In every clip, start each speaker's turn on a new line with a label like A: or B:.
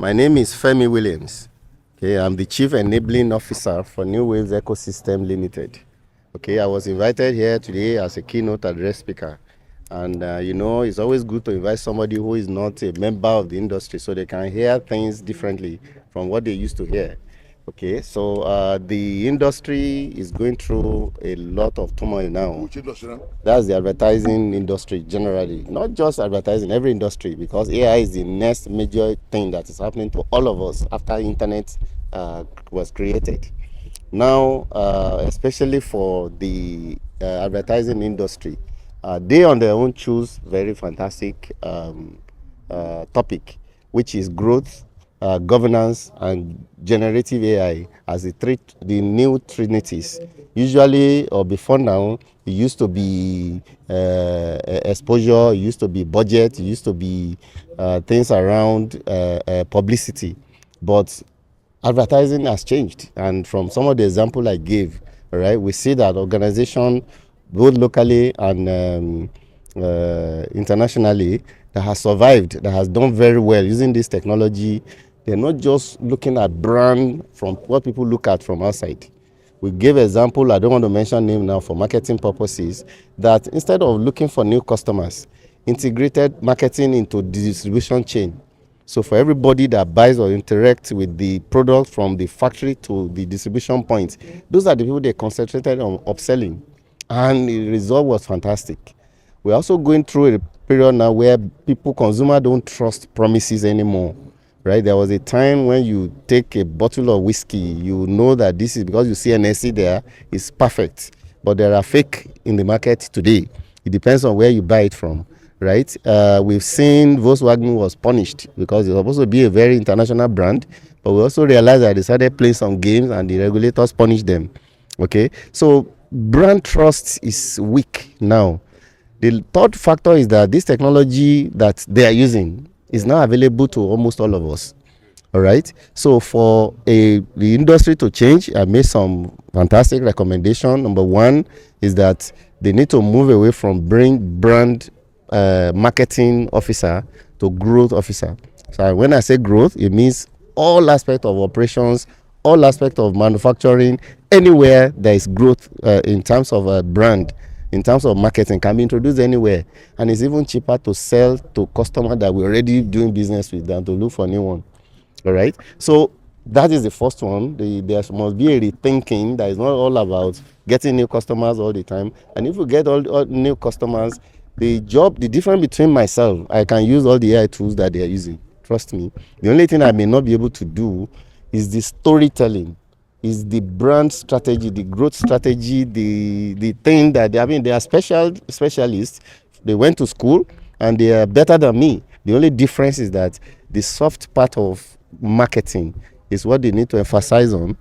A: My name is Femi Williams. Okay, I'm the Chief Enabling Officer for NewWaves Ecosystem Limited. Okay, I was invited here today as a keynote address speaker. And, it's always good to invite somebody who is not a member of the industry so they can hear things differently from what they used to hear. Okay, so the industry is going through a lot of turmoil now.
B: Which industry now?
A: That's the advertising industry generally, not just advertising, every industry, because AI is the next major thing that is happening to all of us after internet was created. Now, especially for the advertising industry, they on their own choose very fantastic topic, which is growth, governance, and generative AI as the new trinities. Usually, or before now, it used to be exposure, it used to be budget, it used to be things around publicity. But advertising has changed, and from some of the example I gave, right, we see that organization, both locally and internationally, that has survived, that has done very well using this technology. They're not just looking at brand from what people look at from outside. We gave example, I don't want to mention name now for marketing purposes, that instead of looking for new customers, integrated marketing into the distribution chain. So for everybody that buys or interacts with the product from the factory to the distribution point, those are the people they concentrated on upselling. And the result was fantastic. We're also going through a period now where consumers don't trust promises anymore. Right? There was a time when you take a bottle of whiskey, you know that this is, because you see an SC there, it's perfect. But there are fake in the market today. It depends on where you buy it from. Right? We've seen Volkswagen was punished because it's supposed to be a very international brand, but we also realized that they started playing some games and the regulators punished them. Okay? So brand trust is weak now. The third factor is that this technology that they are using is now available to almost all of us. All right. So for the industry to change, I made some fantastic recommendation. Number one is that they need to move away from brand marketing officer to growth officer. So when I say growth, it means all aspects of operations, all aspects of manufacturing, anywhere there is growth in terms of a brand, in terms of marketing, can be introduced anywhere, and it's even cheaper to sell to customers that we're already doing business with than to look for a new one. All right, so that is the first one. There must be a rethinking that is not all about getting new customers all the time. And if we get all new customers, the difference between myself, I can use all the AI tools that they are using. Trust me. The only thing I may not be able to do is the storytelling, is the brand strategy, the growth strategy, the thing that they are specialists. They went to school and they are better than me. The only difference is that the soft part of marketing is what they need to emphasize on.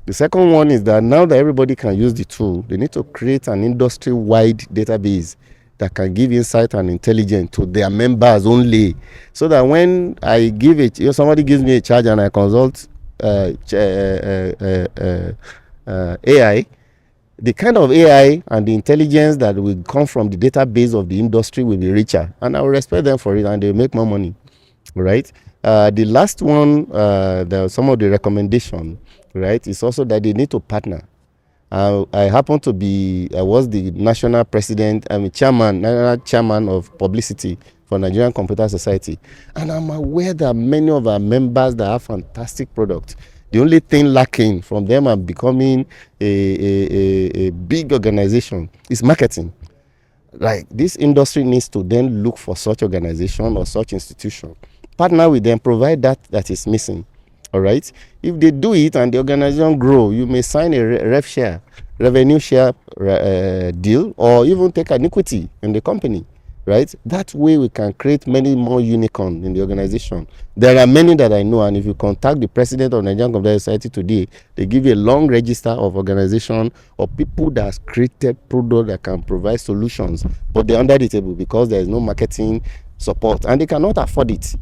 A: The second one is that now that everybody can use the tool, they need to create an industry-wide database that can give insight and intelligence to their members only, so that when I give it, somebody gives me a charge and I consult AI, the kind of AI and the intelligence that will come from the database of the industry will be richer, and I will respect them for it, and they will make more money. Right? The last one, some of the recommendation, right, is also that they need to partner. I was the national president, national chairman of publicity for Nigerian Computer Society, and I'm aware that many of our members that have fantastic products, the only thing lacking from them and becoming a big organization is marketing. Like, this industry needs to then look for such organization or such institution, partner with them, provide that is missing. All right. If they do it and the organization grow, you may sign a revenue share deal, or even take an equity in the company. Right? That way we can create many more unicorns in the organization. There are many that I know, and if you contact the president of Nigerian Computer Society today, they give you a long register of organization or people that has created products that can provide solutions, but they're under the table because there is no marketing support and they cannot afford it.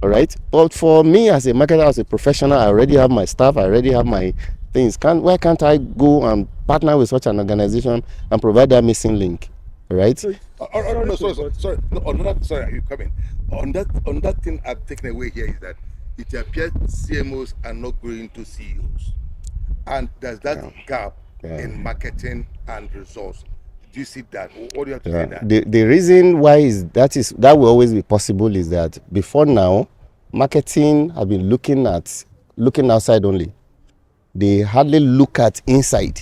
A: All right. But for me as a marketer, as a professional, I already have my staff, I already have my things. Why can't I go and partner with such an organization and provide that missing link? Right?
B: Sorry, you come in. On that thing I've taken away here is that it appears CMOs are not growing to CEOs. And there's that gap in marketing and resource. Do you see that? What do you have to say that?
A: The reason why that will always be possible is that before now, marketing have been looking outside only. They hardly look at inside,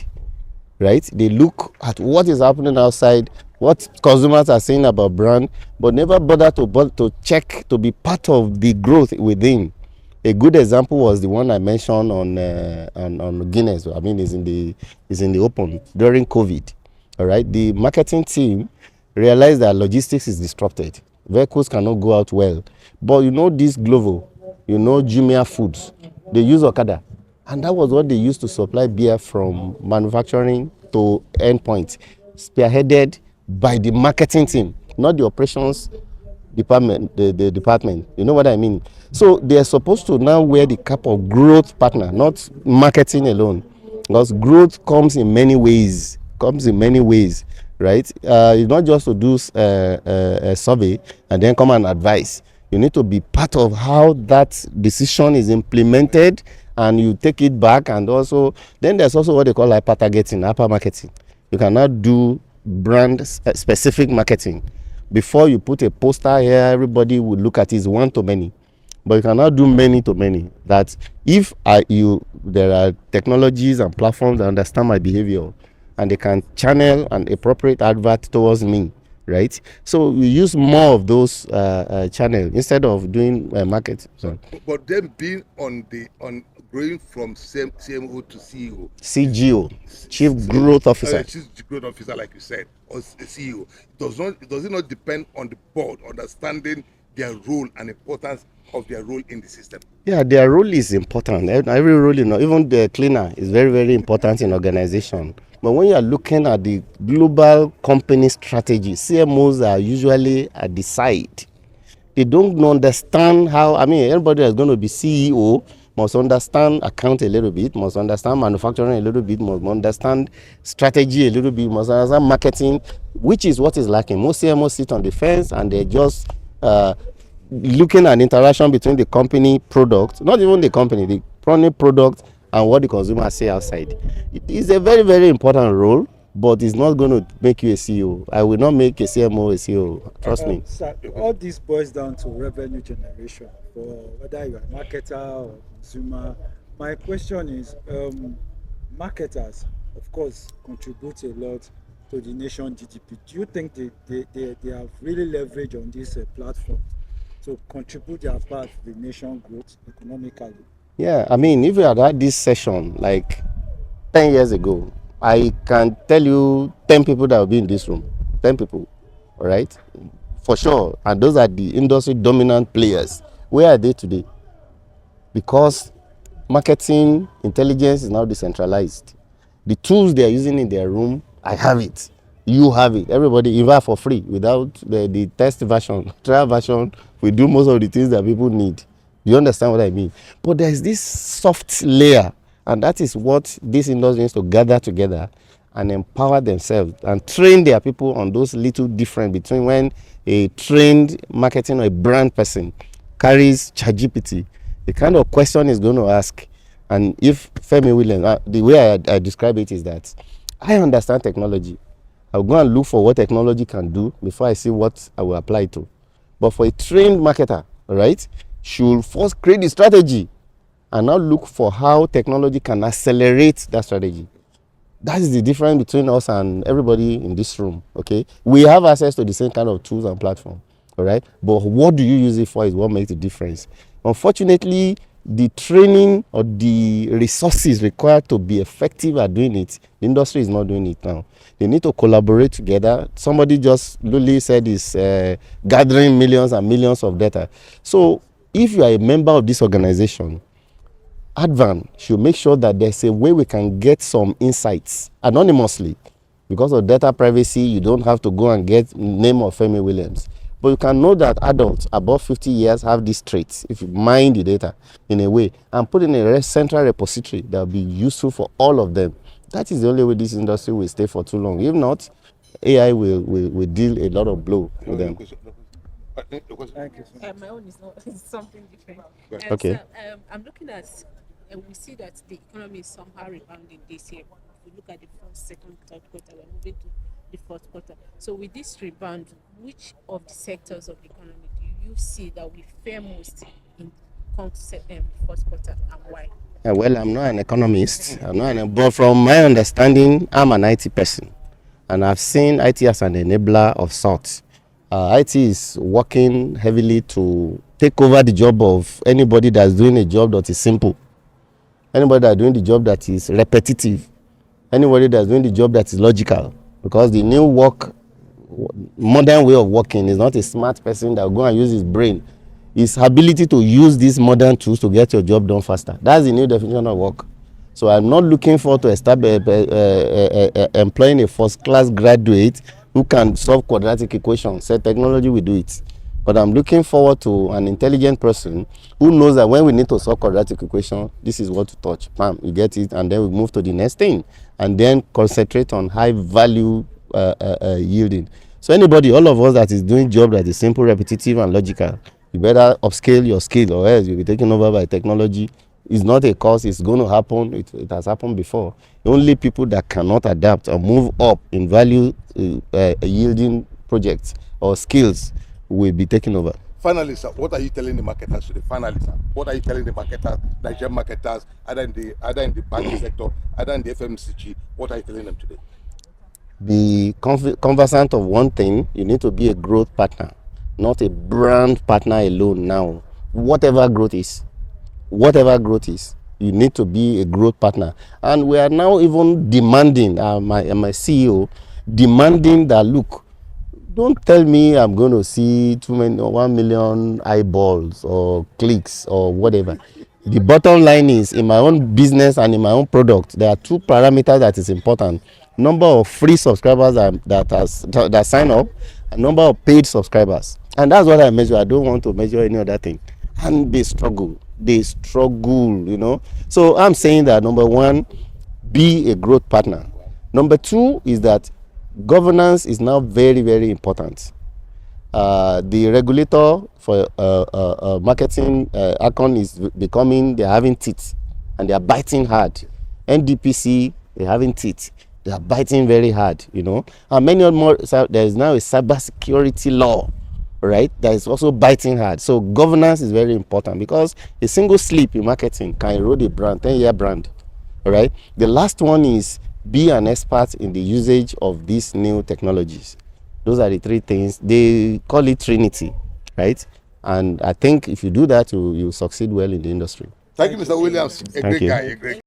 A: right? They look at what is happening outside, what consumers are saying about brand, but never bother to check, to be part of the growth within. A good example was the one I mentioned on Guinness. I mean, is in the open during COVID. All right, the marketing team realized that logistics is disrupted. Vehicles cannot go out well. But this Glovo, Jumia Foods, they use Okada. And that was what they used to supply beer from manufacturing to endpoint, spearheaded by the marketing team, not the operations department, the department. You know what I mean? So they are supposed to now wear the cap of growth partner, not marketing alone, because growth comes in many ways. Right? It's not just to do a survey and then come and advise. You need to be part of how that decision is implemented, and you take it back. And also, then there's also what they call hyper marketing. You cannot do brand specific marketing. Before you put a poster here, everybody would look at it as one to many, but you cannot do many to many. That if there are technologies and platforms that understand my behavior, and they can channel an appropriate advert towards me, right? So we use more of those channels instead of doing market.
B: But them being on growing from CMO to CEO,
A: CGO, Chief Growth Officer.
B: Chief Growth Officer, like you said, or CEO, does it not depend on the board understanding their role and importance of their role in the system?
A: Yeah, their role is important. Every role, even the cleaner is very, very important in organization. But when you are looking at the global company strategy, CMOs are usually at the side. They don't understand how, everybody that's going to be CEO must understand account a little bit, must understand manufacturing a little bit, must understand strategy a little bit, must understand marketing, which is what is lacking. Most CMOs sit on the fence and they're just looking at interaction between the company product, not even the company, the product, and what the consumer say outside. It is a very, very important role, but it's not going to make you a CEO. I will not make a CMO a CEO. Trust me.
C: Sir, all this boils down to revenue generation for whether you're a marketer or consumer. My question is, marketers, of course, contribute a lot to the nation GDP. Do you think they have really leverage on this platform to contribute their part to the nation growth economically?
A: Yeah, if you had this session like 10 years ago, I can tell you 10 people that will be in this room. 10 people, all right? For sure. And those are the industry dominant players. Where are they today? Because marketing intelligence is now decentralized. The tools they are using in their room, I have it. You have it. Everybody, even for free, without the test version, trial version, we do most of the things that people need. You understand what I mean? But there's this soft layer, and that is what this industry needs to gather together and empower themselves and train their people on those little difference between when a trained marketing or a brand person carries ChatGPT, the kind of question is going to ask. And if Femi Williams, the way I describe it is that I understand technology. I'll go and look for what technology can do before I see what I will apply to. But for a trained marketer, right, should first create the strategy and now look for how technology can accelerate that strategy. That is the difference between us and everybody in this room, okay? We have access to the same kind of tools and platform, all right? But what do you use it for is what makes the difference. Unfortunately, the training or the resources required to be effective at doing it, the industry is not doing it now. They need to collaborate together. Somebody just literally said is gathering millions and millions of data. So if you are a member of this organization, ADVAN should make sure that there's a way we can get some insights anonymously. Because of data privacy, you don't have to go and get name of Femi Williams. But you can know that adults above 50 years have these traits if you mine the data in a way and put in a central repository that will be useful for all of them. That is the only way this industry will stay for too long. If not, AI will deal a lot of blow with them.
C: Thank you so much.
D: My own is not is something different.
A: Okay.
D: So, I'm looking at, we see that the economy is somehow rebounding this year. If we look at the first, second, third quarter, we're moving to the fourth quarter. So, with this rebound, which of the sectors of the economy do you see that will fare most in fourth quarter, and why?
A: Well, I'm not an economist. But from my understanding, I'm an IT person, and I've seen IT as an enabler of sorts. IT is working heavily to take over the job of anybody that's doing a job that is simple, anybody that's doing the job that is repetitive, anybody that's doing the job that is logical. Because the new modern way of working is not a smart person that will go and use his brain. His ability to use these modern tools to get your job done faster. That's the new definition of work. So I'm not looking forward to employing a first-class graduate who can solve quadratic equations. Say technology will do it. But I'm looking forward to an intelligent person who knows that when we need to solve quadratic equation, this is what to touch. Bam, you get it, and then we move to the next thing, and then concentrate on high value yielding. So anybody, all of us that is doing job that is simple, repetitive, and logical, you better upscale your skill, or else you'll be taken over by technology. It's not a course, it's going to happen. It has happened before. Only people that cannot adapt or move up in value yielding projects or skills will be taken over.
B: Finally, sir, what are you telling the marketers today? Finally, sir, what are you telling the marketers, Nigerian marketers, either in the banking sector, either in the FMCG? What are you telling them today?
A: Be conversant of one thing. You need to be a growth partner, not a brand partner alone. Now, whatever growth is, you need to be a growth partner. And we are now even demanding, my CEO demanding that, look, don't tell me I'm going to see 1 million eyeballs or clicks or whatever. The bottom line is, in my own business and in my own product, there are two parameters that is important: number of free subscribers that sign up, and number of paid subscribers. And that's what I measure. I don't want to measure any other thing. And they struggle, So I'm saying that, number one, be a growth partner. Number two is that governance is now very, very important. The regulator for marketing, ACON, is becoming, they're having teeth and they're biting hard. NDPC, they're having teeth, they are biting very hard, And many more. There is now a cybersecurity law, right, that is also biting hard. So governance is very important, because a single slip in marketing can erode a brand, 10-year brand. All right. The last one is, be an expert in the usage of these new technologies. Those are the three things. They call it Trinity, right? And I think if you do that, you succeed well in the industry.
B: Thank you, Mr. Williams. A great guy, a great